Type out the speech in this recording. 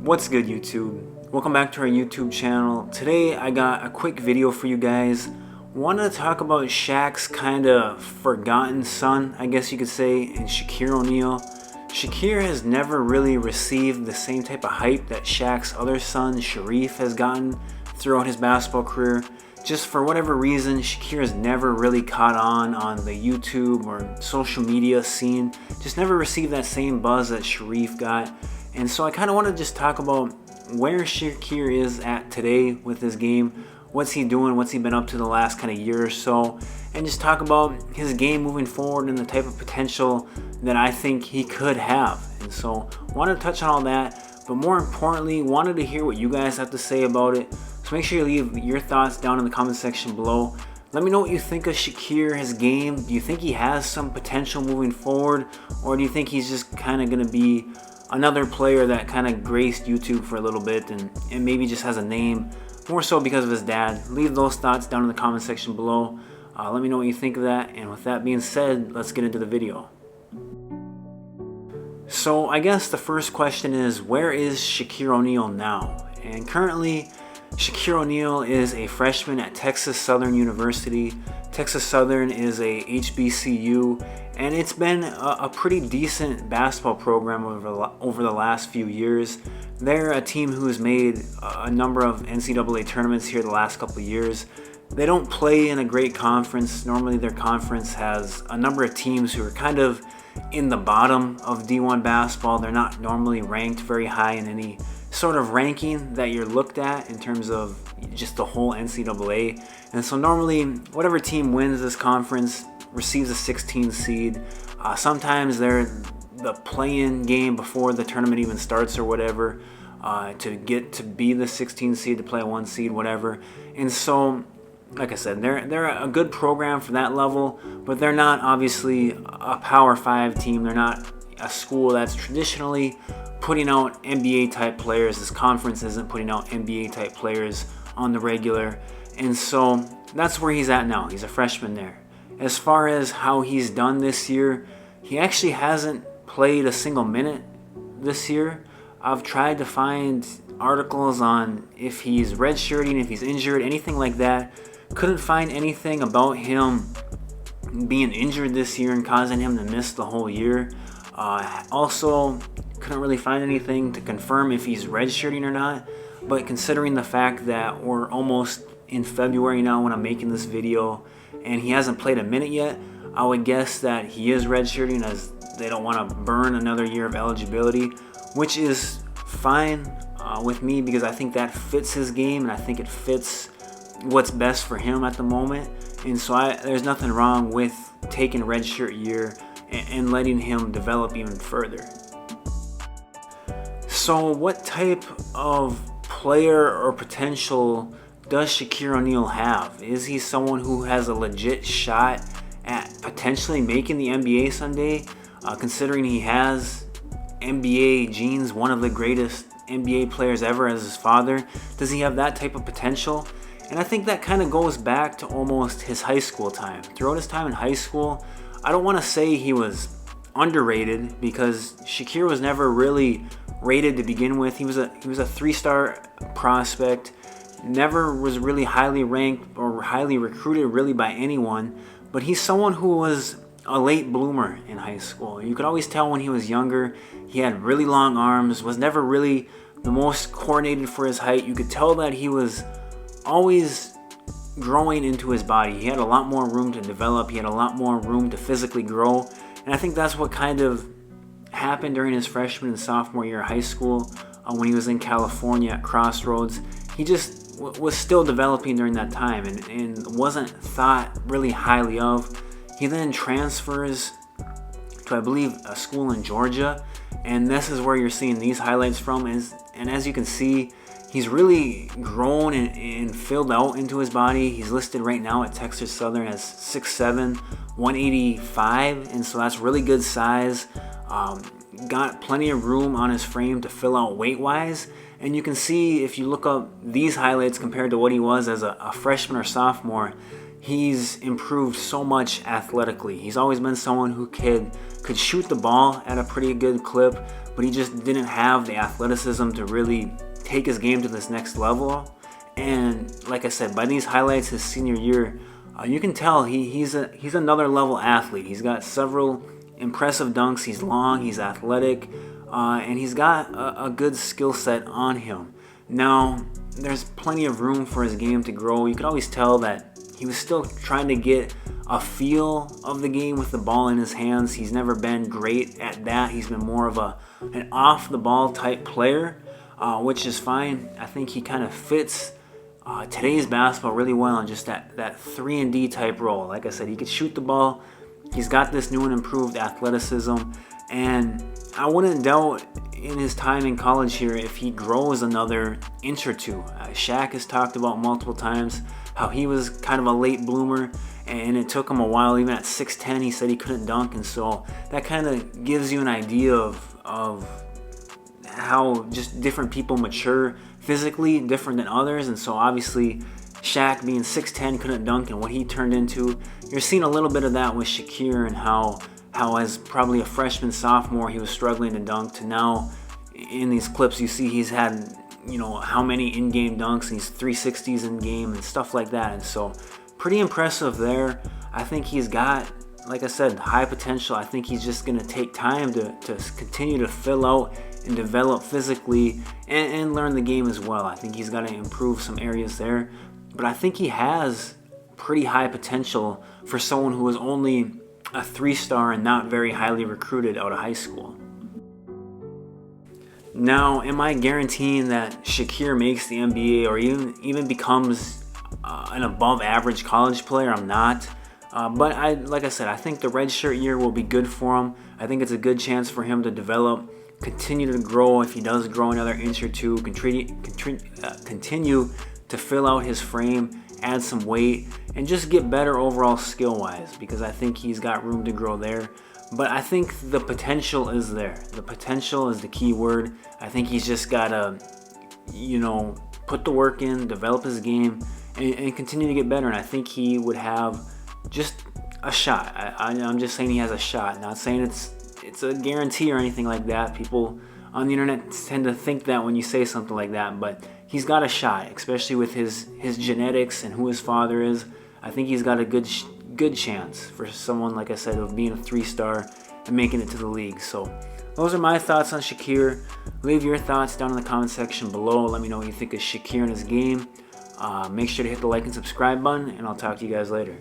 What's good, YouTube? Welcome back to our YouTube channel. Today I got a quick video for you guys. Wanted to talk about Shaq's kind of forgotten son, I guess you could say, and Shaqir O'Neal. Shaqir has never really received the same type of hype that Shaq's other son, Sharif, has gotten throughout his basketball career. Just for whatever reason, Shaqir has never really caught on the YouTube or social media scene. Just never received that same buzz that Sharif got. And so I kind of want to just talk about where Shaqir is at today with his game. What's he doing? What's he been up to the last kind of year or so? And just talk about his game moving forward and the type of potential that I think he could have. And so wanted to touch on all that. But more importantly, wanted to hear what you guys have to say about it. So make sure you leave your thoughts down in the comment section below. Let me know what you think of Shaqir, his game. Do you think he has some potential moving forward? Or do you think he's just kind of going to be another player that kind of graced YouTube for a little bit and maybe just has a name, more so because of his dad? Leave those thoughts down in the comment section below. Let me know what you think of that. And with that being said, let's get into the video. So I guess the first question is, where is Shaqir O'Neal now? And currently, Shaqir O'Neal is a freshman at Texas Southern University. Texas Southern is a HBCU, and it's been a pretty decent basketball program over the last few years. They're a team who has made a number of NCAA tournaments here the last couple of years. They don't play in a great conference. Normally their conference has a number of teams who are kind of in the bottom of D1 basketball. They're not normally ranked very high in any sort of ranking that you're looked at in terms of just the whole NCAA. And so normally whatever team wins this conference receives a 16 seed. Sometimes they're the play-in game before the tournament even starts or whatever, to get to be the 16 seed, to play a 1 seed, whatever. And so, like I said, they're a good program for that level, but they're not obviously a Power 5 team. They're not a school that's traditionally putting out NBA type players. This conference isn't putting out NBA type players on the regular. And so that's where he's at now. He's a freshman there. As far as how he's done this year, he actually hasn't played a single minute this year. I've tried to find articles on if he's redshirting, if he's injured, anything like that. Couldn't find anything about him being injured this year and causing him to miss the whole year. Also, couldn't really find anything to confirm if he's redshirting or not. But considering the fact that we're almost in February now when I'm making this video and he hasn't played a minute yet, I would guess that he is redshirting, as they don't want to burn another year of eligibility, which is fine with me, because I think that fits his game and I think it fits what's best for him at the moment. And so there's nothing wrong with taking a redshirt year and letting him develop even further. So what type of player or potential does Shaqir O'Neal have? Is he someone who has a legit shot at potentially making the NBA someday, considering he has NBA genes, one of the greatest NBA players ever as his father? Does he have that type of potential? And I think that kind of goes back to almost his high school time. Throughout his time in high school, I don't want to say he was underrated, because Shaqir was never really rated to begin with. He was a 3-star prospect, never was really highly ranked or highly recruited really by anyone, but he's someone who was a late bloomer in high school. You could always tell when he was younger. He had really long arms, was never really the most coordinated for his height. You could tell that he was always growing into his body. He had a lot more room to develop. He had a lot more room to physically grow. And I think that's what kind of happened during his freshman and sophomore year of high school, when he was in California at Crossroads. He just was still developing during that time and wasn't thought really highly of. He then transfers to, I believe, a school in Georgia, and this is where you're seeing these highlights from. And as you can see, he's really grown and filled out into his body. He's listed right now at Texas Southern as 6'7", 185, and so that's really good size. Got plenty of room on his frame to fill out weight-wise. And you can see, if you look up these highlights compared to what he was as a freshman or sophomore, he's improved so much athletically. He's always been someone who could shoot the ball at a pretty good clip, but he just didn't have the athleticism to really take his game to this next level. And like I said, by these highlights his senior year, you can tell he's another level athlete. He's got several impressive dunks. He's long, he's athletic, and he's got a good skill set on him. Now, there's plenty of room for his game to grow. You could always tell that he was still trying to get a feel of the game with the ball in his hands. He's never been great at that. He's been more of an off-the-ball type player, which is fine. I think he kind of fits today's basketball really well in just that 3-and-D type role. Like I said, he could shoot the ball. He's got this new and improved athleticism, and I wouldn't doubt in his time in college here if he grows another inch or two. Shaq has talked about multiple times how he was kind of a late bloomer, and it took him a while. Even at 6'10", he said he couldn't dunk, and so that kind of gives you an idea of how just different people mature physically, different than others. And so obviously Shaq being 6'10", couldn't dunk, and what he turned into, you're seeing a little bit of that with Shaqir, and how as probably a freshman, sophomore, he was struggling to dunk, to now in these clips you see he's had, you know, how many in-game dunks, and he's 360s in game and stuff like that. And so pretty impressive there. I think he's got, like I said, high potential. I think he's just going to take time to continue to fill out and develop physically and learn the game as well. I think he's got to improve some areas there, but I think he has pretty high potential for someone who was only a 3-star and not very highly recruited out of high school. Now, am I guaranteeing that Shaqir makes the NBA or even becomes an above average college player? I'm not. But like I said, I think the redshirt year will be good for him. I think it's a good chance for him to develop, continue to grow. If he does grow another inch or two, continue to fill out his frame, add some weight, and just get better overall skill-wise, because I think he's got room to grow there. But I think the potential is there. The potential is the key word. I think he's just got to, you know, put the work in, develop his game, and continue to get better. And I think he would have just a shot. I'm just saying he has a shot. Not saying it's a guarantee or anything like that. People on the internet tend to think that when you say something like that, but he's got a shot, especially with his genetics and who his father is. I think he's got a good chance for someone, like I said, of being a 3-star and making it to the league. So those are my thoughts on Shaqir. Leave your thoughts down in the comment section below. Let me know what you think of Shaqir and his game. Make sure to hit the like and subscribe button, and I'll talk to you guys later.